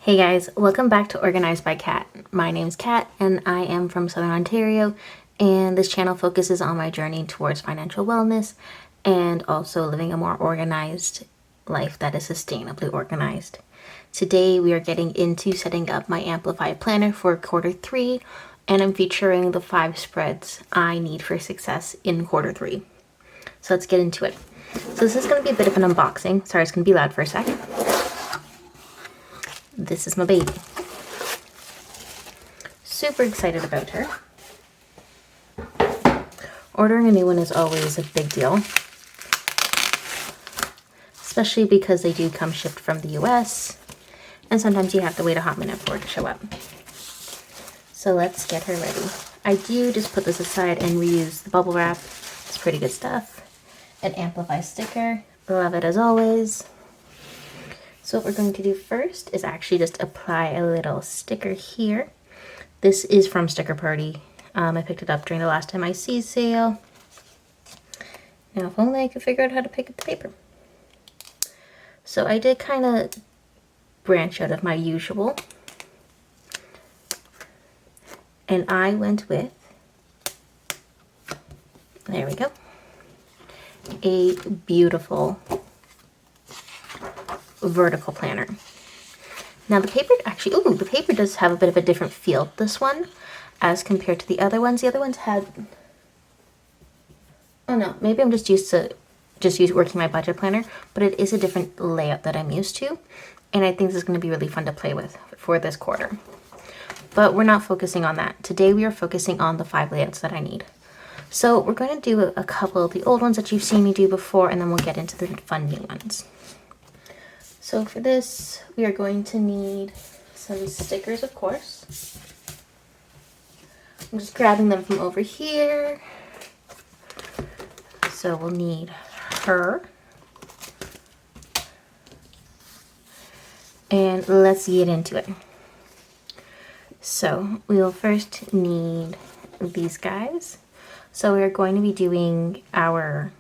Hey guys, welcome back to Organized by Kat. My name's Kat and I am from Southern Ontario, and this channel focuses on my journey towards financial wellness and also living a more organized life that is sustainably organized. Today we are getting into setting up my Amplify planner for Q3, and I'm featuring the 5 spreads I need for success in Q3. So let's get into it. So this is going to be a bit of an unboxing. Sorry, it's going to be loud for a sec. This is my baby. Super excited about her. Ordering a new one is always a big deal, especially because they do come shipped from the US, and sometimes you have to wait a hot minute for it to show up. So let's get her ready. I do just put this aside and reuse the bubble wrap. It's pretty good stuff. An Amplify sticker. Love it as always. So what we're going to do first is actually just apply a little sticker here. This is from Sticker Party. I picked it up during the last MIC sale. Now if only I could figure out how to pick up the paper. So I did kind of branch out of my usual. And I went with, there we go, a beautiful vertical planner. Now the paper actually, the paper does have a bit of a different feel, this one, as compared to the other ones. The other ones had, oh no, maybe I'm just used to working my budget planner, but it is a different layout that I'm used to, and I think this is going to be really fun to play with for this quarter. But we're not focusing on that. Today we are focusing on the 5 layouts that I need. So we're going to do a couple of the old ones that you've seen me do before, and then we'll get into the fun new ones. So for this, we are going to need some stickers, of course. I'm just grabbing them from over here. So we'll need her. And let's get into it. So we will first need these guys. So we are going to be doing our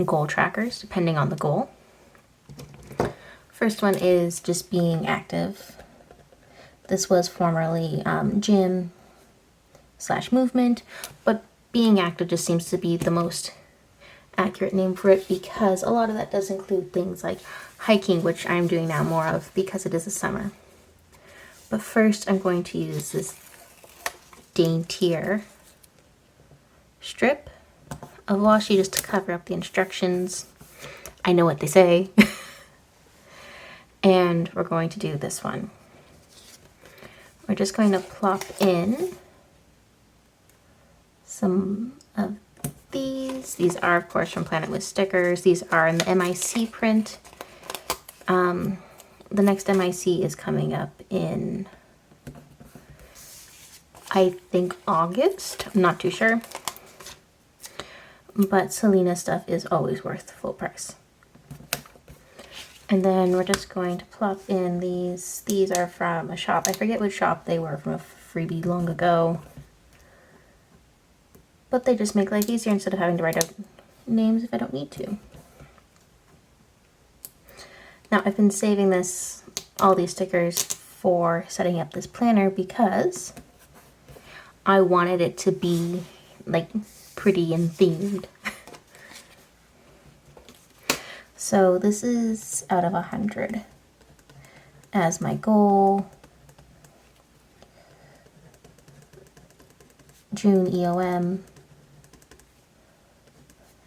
goal trackers depending on the goal. First one is just being active. This was formerly gym / movement, but being active just seems to be the most accurate name for it, because a lot of that does include things like hiking, which I'm doing now more of because it is the summer. But first I'm going to use this daintier strip of washi just to cover up the instructions. I know what they say. And we're going to do this one. We're just going to plop in some of these. These are, of course, from Planet with Stickers. These are in the MIC print. The next MIC is coming up in, I think, August. I'm not too sure. But Selena stuff is always worth full price. And then we're just going to plop in these. These are from a shop. I forget which shop they were, from a freebie long ago. But they just make life easier instead of having to write out names if I don't need to. Now I've been saving all these stickers for setting up this planner because I wanted it to be like pretty and themed. So this is out of 100 as my goal. June EOM.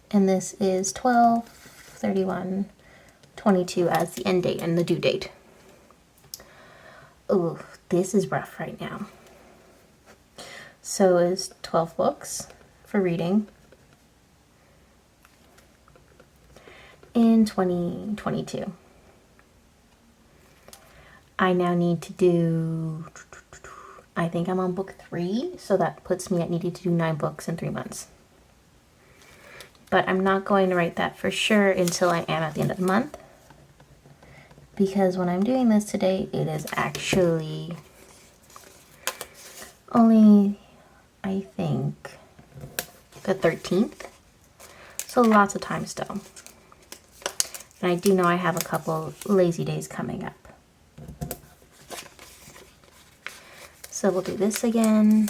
And this is 12/31/22 as the end date and the due date. Oh, this is rough right now. So is 12 books for reading in 2022. I now need to do, I think I'm on book 3, so that puts me at needing to do 9 books in 3 months. But I'm not going to write that for sure until I am at the end of the month, because when I'm doing this today, it is actually only, I think, the 13th. So lots of time still. And I do know I have a couple lazy days coming up. So we'll do this again.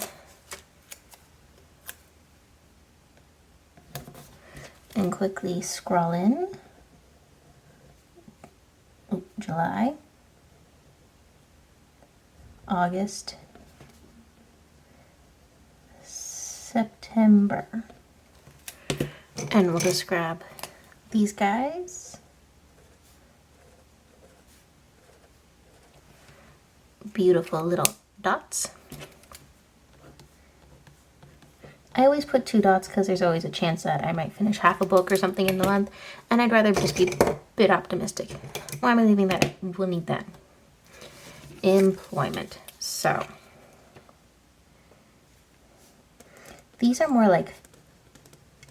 And quickly scroll in. July, August, September. And we'll just grab these guys. Beautiful little dots. I always put 2 dots because there's always a chance that I might finish half a book or something in the month, and I'd rather just be a bit optimistic. Why am I leaving that? We'll need that. Employment. So these are more like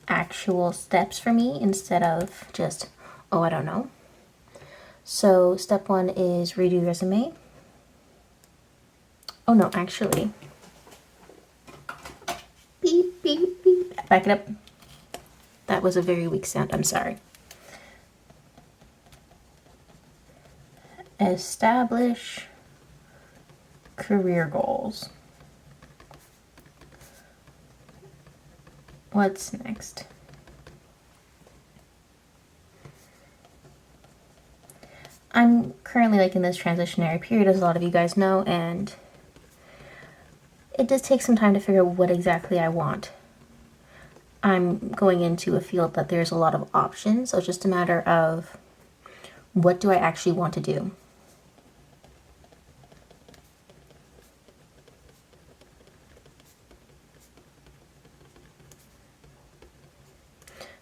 actual steps for me instead of just, oh, I don't know. So step 1 is redo resume. Oh no, actually. Beep, beep, beep. Back it up. That was a very weak sound, I'm sorry. Establish career goals. What's next? I'm currently like in this transitionary period, as a lot of you guys know, and it does take some time to figure out what exactly I want. I'm going into a field that there's a lot of options, so it's just a matter of what do I actually want to do.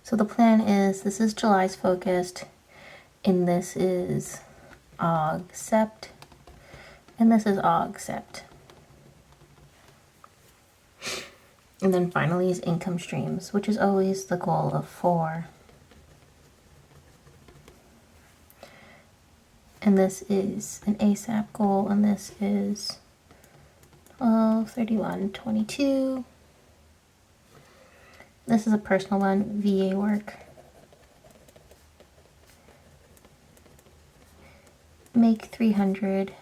So the plan is, this is July's focused, and this is Aug-Sept, and this is Aug-Sept. And then finally is income streams, which is always the goal of 4. And this is an ASAP goal, and this is 12, 31, 22. This is a personal one, VA work. Make 300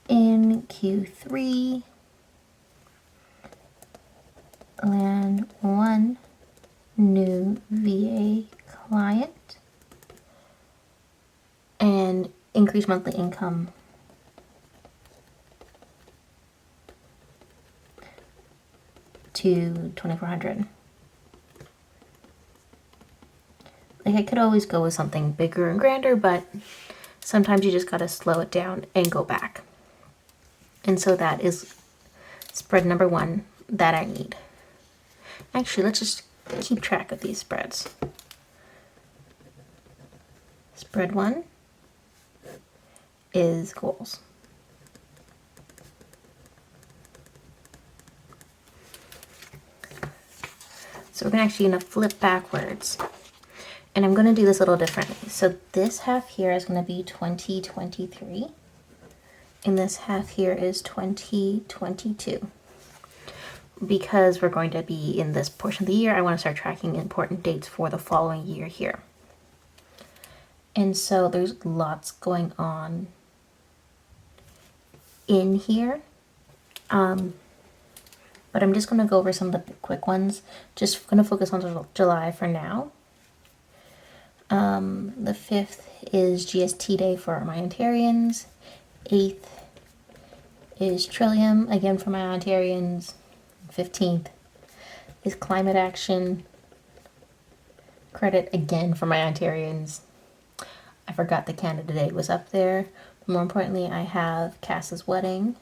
in Q3. Land 1 new VA client. And increase monthly income to 2,400. Like, I could always go with something bigger and grander, but sometimes you just gotta slow it down and go back. And so that is spread number 1 that I need. Actually, let's just keep track of these spreads. Spread 1 is goals. So we're actually gonna flip backwards. And I'm going to do this a little differently. So this half here is going to be 2023. And this half here is 2022. Because we're going to be in this portion of the year, I want to start tracking important dates for the following year here. And so there's lots going on in here. But I'm just going to go over some of the quick ones. Just going to focus on July for now. The 5th is GST day for my Ontarians. 8th is Trillium, again for my Ontarians. 15th is climate action credit, again for my Ontarians. I forgot the Canada Day was up there. But more importantly, I have Cass's wedding.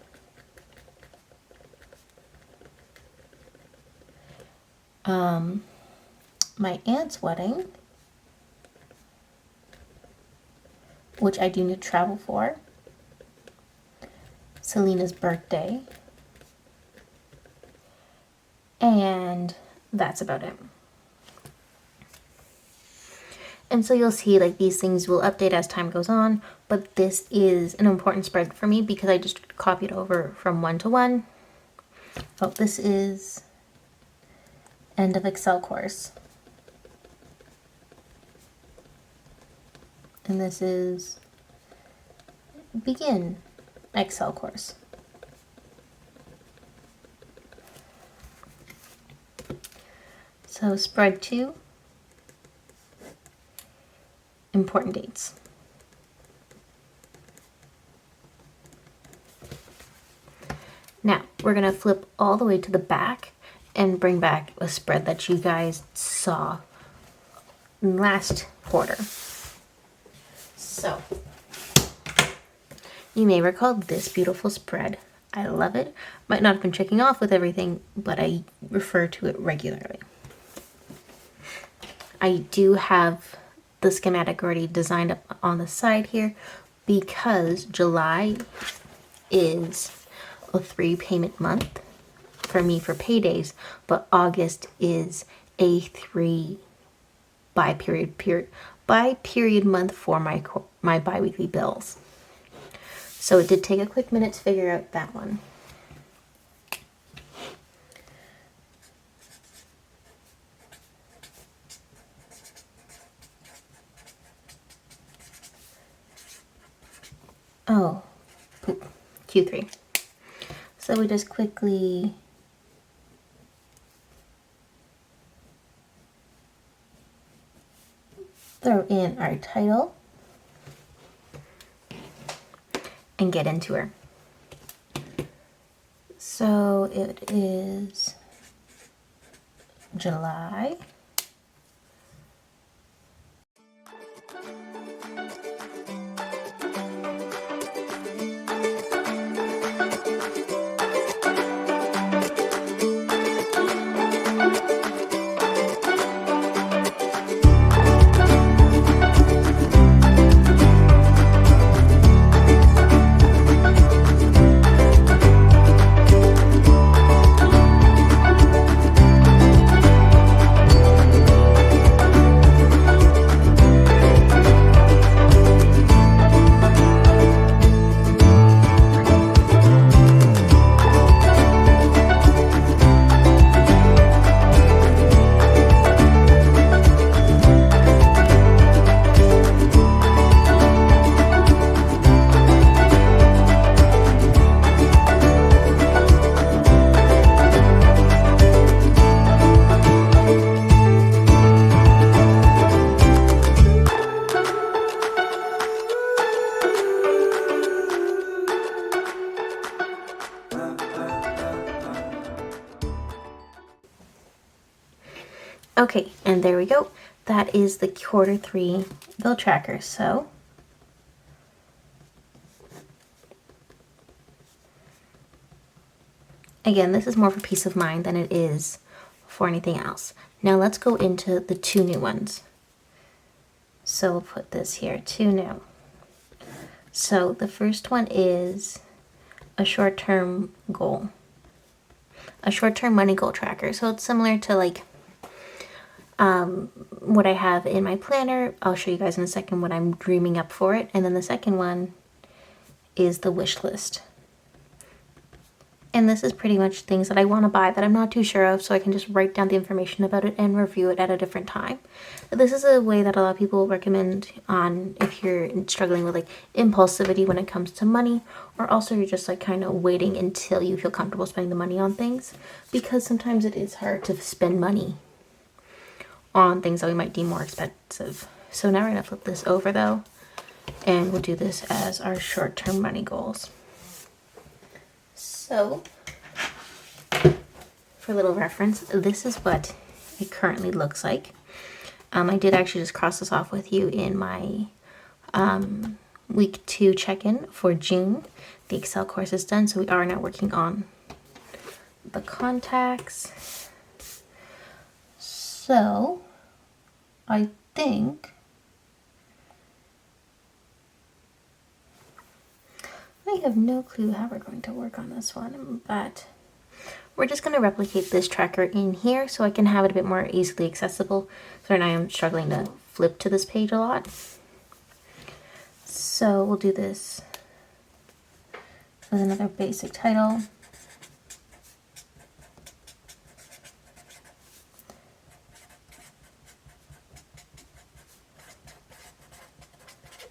My aunt's wedding, which I do need to travel for. Selena's birthday. And that's about it. And so you'll see like these things will update as time goes on, but this is an important spread for me because I just copied over from 1 to 1. Oh, this is end of Excel course. And this is begin Excel course. So spread 2, important dates. Now we're going to flip all the way to the back and bring back a spread that you guys saw last quarter. So you may recall this beautiful spread. I love it. Might not have been checking off with everything, but I refer to it regularly. I do have the schematic already designed up on the side here because July is a 3 payment month for me for paydays, but August is a 3 by period month for my bi-weekly bills. So it did take a quick minute to figure out that one. Oh, poop. Q3. So we just quickly throw in our title and get into her. So it is July. Okay, and there we go. That is the Q3 bill tracker. So again, this is more for peace of mind than it is for anything else. Now let's go into the 2 new ones. So we'll put this here, 2 new. So the first one is a short-term goal, a short-term money goal tracker. So it's similar to like what I have in my planner. I'll show you guys in a second what I'm dreaming up for it. And then the second one is the wish list. And this is pretty much things that I want to buy that I'm not too sure of, so I can just write down the information about it and review it at a different time. This is a way that a lot of people recommend on if you're struggling with like impulsivity when it comes to money, or also you're just like kind of waiting until you feel comfortable spending the money on things, because sometimes it is hard to spend money on things that we might deem more expensive. So now we're going to flip this over though, and we'll do this as our short-term money goals. So, for a little reference, this is what it currently looks like. I did actually just cross this off with you in my week 2 check-in for June. The Excel course is done, so we are now working on the contacts. So, I think I have no clue how we're going to work on this one, but we're just going to replicate this tracker in here so I can have it a bit more easily accessible. So right now I'm struggling to flip to this page a lot. So we'll do this with another basic title.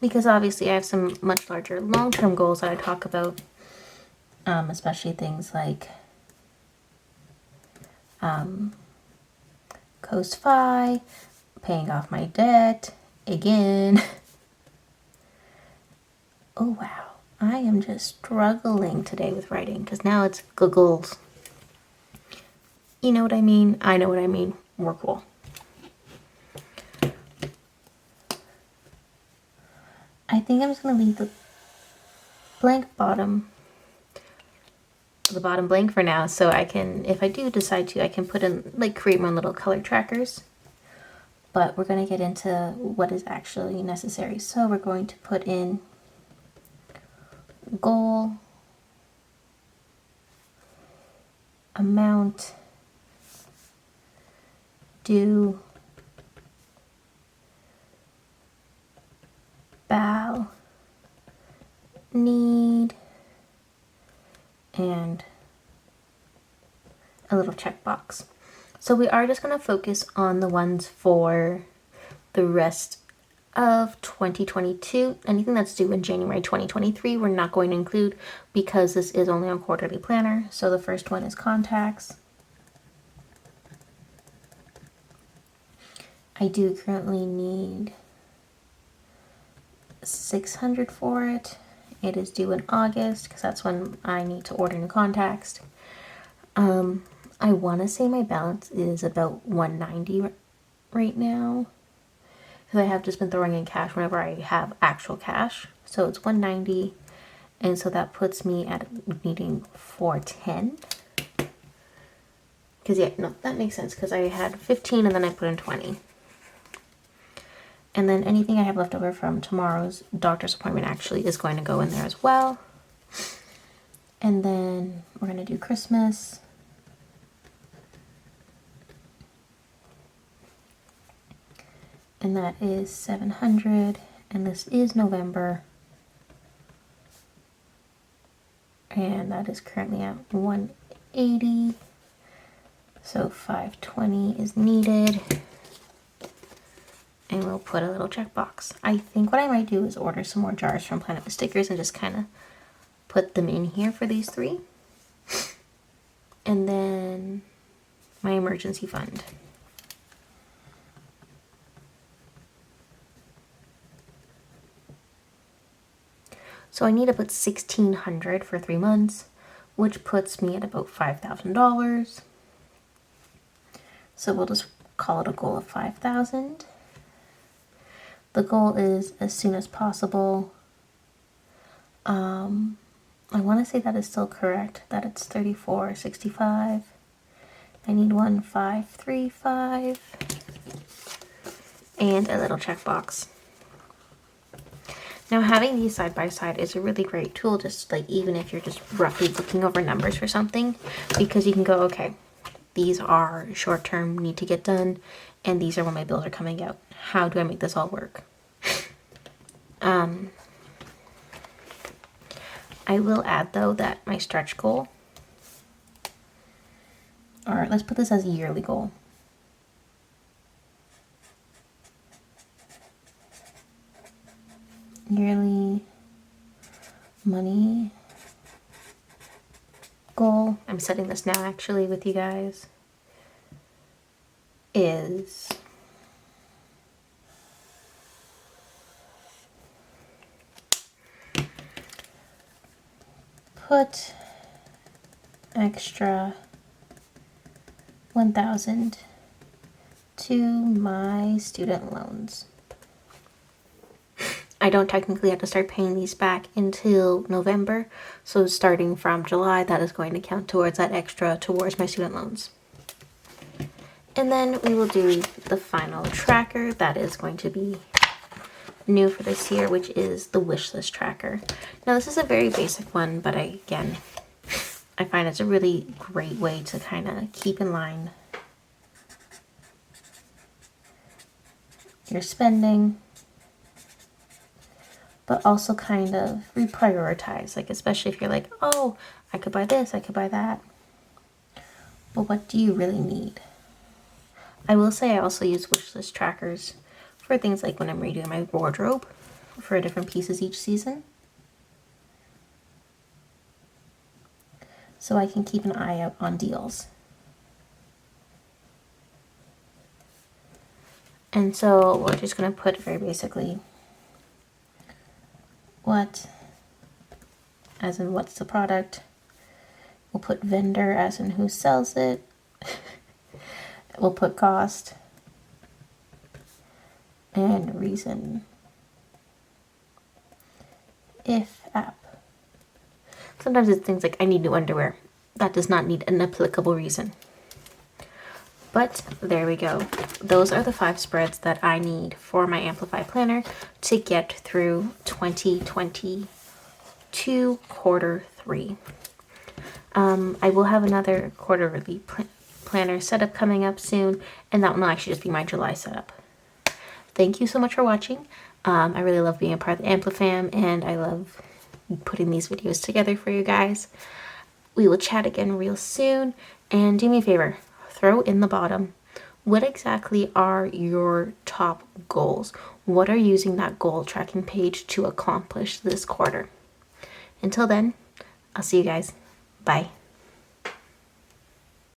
Because obviously I have some much larger long-term goals that I talk about, especially things like Coast Fi, paying off my debt again. Oh wow, I am just struggling today with writing because now it's googles. You know what I mean? I know what I mean. We're cool. I think I'm just gonna leave the bottom blank for now, so I can, if I do decide to, I can put in, like, create my little color trackers. But we're gonna get into what is actually necessary. So we're going to put in goal, amount, due, bow, need, and a little checkbox. So we are just going to focus on the ones for the rest of 2022. Anything that's due in January 2023, we're not going to include because this is only on quarterly planner. So the first one is contacts. I do currently need 600 for it. It is due in August because that's when I need to order new contacts. I want to say my balance is about 190 right now because I have just been throwing in cash whenever I have actual cash. So it's 190, and so that puts me at needing 410. Because yeah, no, that makes sense because I had 15 and then I put in 20. And then anything I have left over from tomorrow's doctor's appointment actually is going to go in there as well. And then we're going to do Christmas. And that is 700. And this is November. And that is currently at 180. So 520 is needed. And we'll put a little checkbox. I think what I might do is order some more jars from Planet with Stickers and just kind of put them in here for these three. And then my emergency fund. So I need about $1,600 for 3 months, which puts me at about $5,000. So we'll just call it a goal of 5,000. The goal is as soon as possible. I want to say that is still correct, that it's 34.65. I need 1,535 and a little checkbox. Now having these side by side is a really great tool, just like even if you're just roughly looking over numbers for something, because you can go, okay, these are short term, need to get done, and these are when my bills are coming out. How do I make this all work? I will add though that my stretch goal, or let's put this as a yearly goal. Yearly money goal, I'm setting this now actually with you guys, is put extra 1,000 to my student loans. I don't technically have to start paying these back until November, so starting from July, that is going to count towards that extra towards my student loans. And then we will do the final tracker that is going to be new for this year, which is the wish list tracker. Now this is a very basic one, but I find it's a really great way to kind of keep in line your spending, but also kind of reprioritize, like especially if you're like, oh, I could buy this, I could buy that, but what do you really need? I will say I also use wish list trackers for things like when I'm redoing my wardrobe for different pieces each season, so I can keep an eye out on deals. And so we're just going to put very basically what, as in what's the product. We'll put vendor as in who sells it. We'll put cost and reason. If app. Sometimes it's things like I need new underwear. That does not need an applicable reason. But there we go. Those are the 5 spreads that I need for my Amplify planner to get through 2022 quarter 3. I will have another quarterly planner setup coming up soon, and that will actually just be my July setup. Thank you so much for watching. I really love being a part of the Amplifam, and I love putting these videos together for you guys. We will chat again real soon, and do me a favor, throw in the bottom, what exactly are your top goals? What are you using that goal tracking page to accomplish this quarter? Until then, I'll see you guys. Bye.